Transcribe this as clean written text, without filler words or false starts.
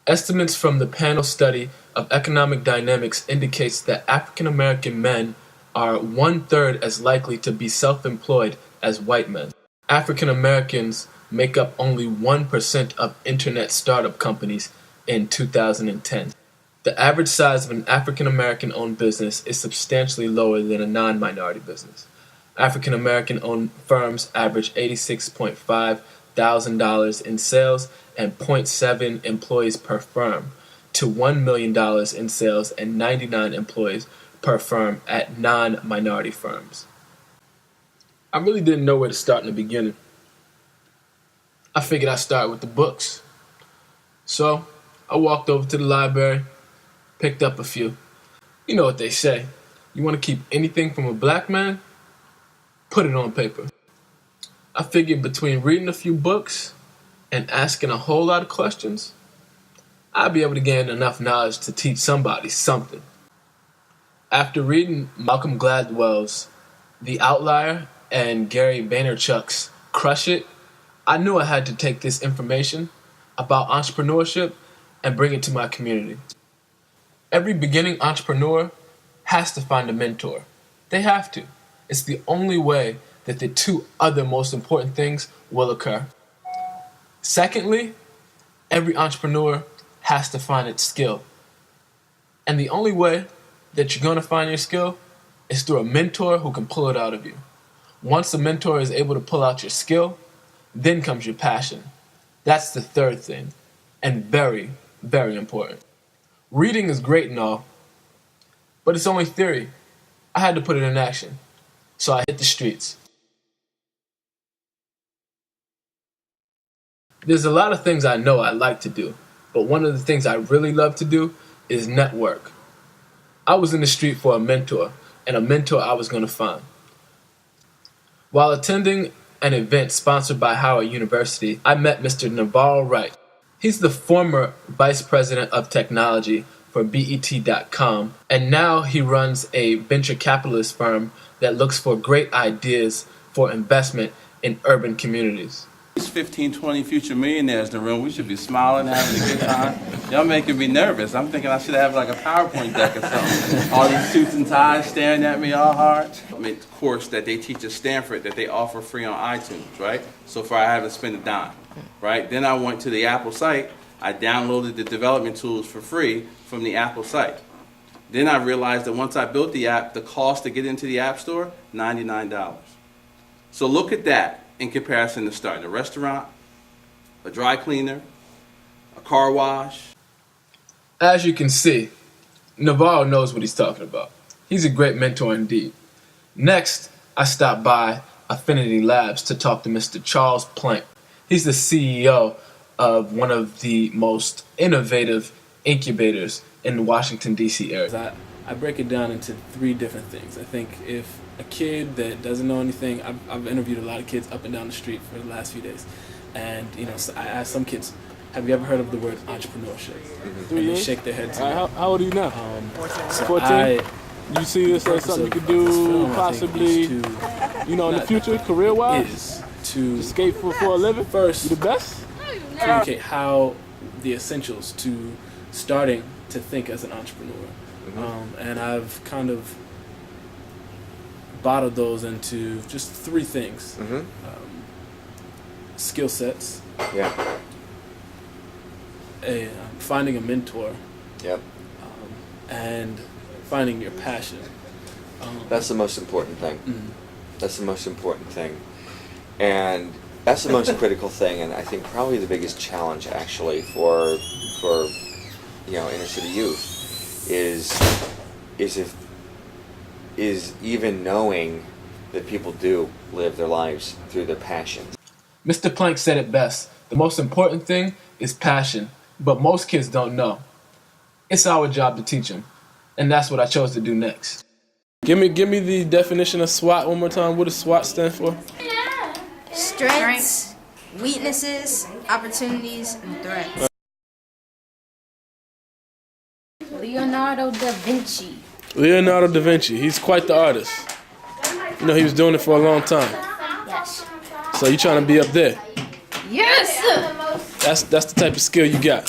Estimates from the panel study of economic dynamics indicates that African American men are one-third as likely to be self-employed as white men. African Americans make up only 1% of internet startup companies in 2010. The average size of an African American owned business is substantially lower than a non-minority business. African American owned firms average $86.5 thousand in sales and 0.7 employees per firm to $1 million in sales and 99 employees per firm at non-minority firms. I really didn't know where to start in the beginning. I figured I'd start with the books. So I walked over to the library, picked up a few. You know what they say. You want to keep anything from a black man? Put it on paper. I figured between reading a few books and asking a whole lot of questions, I'd be able to gain enough knowledge to teach somebody something. After reading Malcolm Gladwell's The Outlier and Gary Vaynerchuk's Crush It, I knew I had to take this information about entrepreneurship and bring it to my community. Every beginning entrepreneur has to find a mentor. They have to. It's the only way that the two other most important things will occur. Secondly, every entrepreneur has to find its skill. And the only way that you're going to find your skill is through a mentor who can pull it out of you. Once a mentor is able to pull out your skill, then comes your passion. That's the third thing, and very, very important. Reading is great and all, but it's only theory. I had to put it in action, so I hit the streets. There's a lot of things I know I like to do, but one of the things I really love to do is network. I was in the street for a mentor, and a mentor I was going to find. While attending an event sponsored by Howard University, I met Mr. Navarro Wright. He's the former vice president of technology for BET.com, and now he runs a venture capitalist firm that looks for great ideas for investment in urban communities. These 15, 20 future millionaires in the room, we should be smiling, having a good time. Y'all making me nervous. I'm thinking I should have like a PowerPoint deck or something. All these suits and ties staring at me all hard. I mean, course that they teach at Stanford that they offer free on iTunes, right? So far I haven't spent a dime, right? Then I went to the Apple site. I downloaded the development tools for free from the Apple site. Then I realized that once I built the app, the cost to get into the App Store, $99. So look at that in comparison to starting a restaurant, a dry cleaner, a car wash. As you can see, Navarro knows what he's talking about. He's a great mentor indeed. Next, I stopped by Affinity Labs to talk to Mr. Charles Plank. He's the CEO of one of the most innovative incubators in the Washington, D.C. area. I break it down into three different things. I think if a kid that doesn't know anything, I've interviewed a lot of kids up and down the street for the last few days, and so I asked some kids, have you ever heard of the word entrepreneurship? Mm-hmm. And they shake their heads. How old are you now? 14. You see this as something you could do possibly, in the future, career-wise? Is to escape for a living? First, you the best? Communicate how the essentials to starting to think as an entrepreneur. Mm-hmm. And I've kind of bottled those into just three things. Mm-hmm. Skill sets. Yeah. Finding a mentor. Yep. And finding your passion. That's the most important thing. Mm-hmm. That's the most important thing. And that's the most critical thing, and I think probably the biggest challenge actually for inner city youth is even knowing that people do live their lives through their passions. Mr. Plank said it best. The most important thing is passion, but most kids don't know. It's our job to teach them, and that's what I chose to do next. Give me the definition of SWOT one more time. What does SWOT stand for? Strengths, weaknesses, opportunities, and threats. Leonardo da Vinci. Leonardo da Vinci. He's quite the artist. He was doing it for a long time. Yes. So you trying to be up there? Yes. That's the type of skill you got.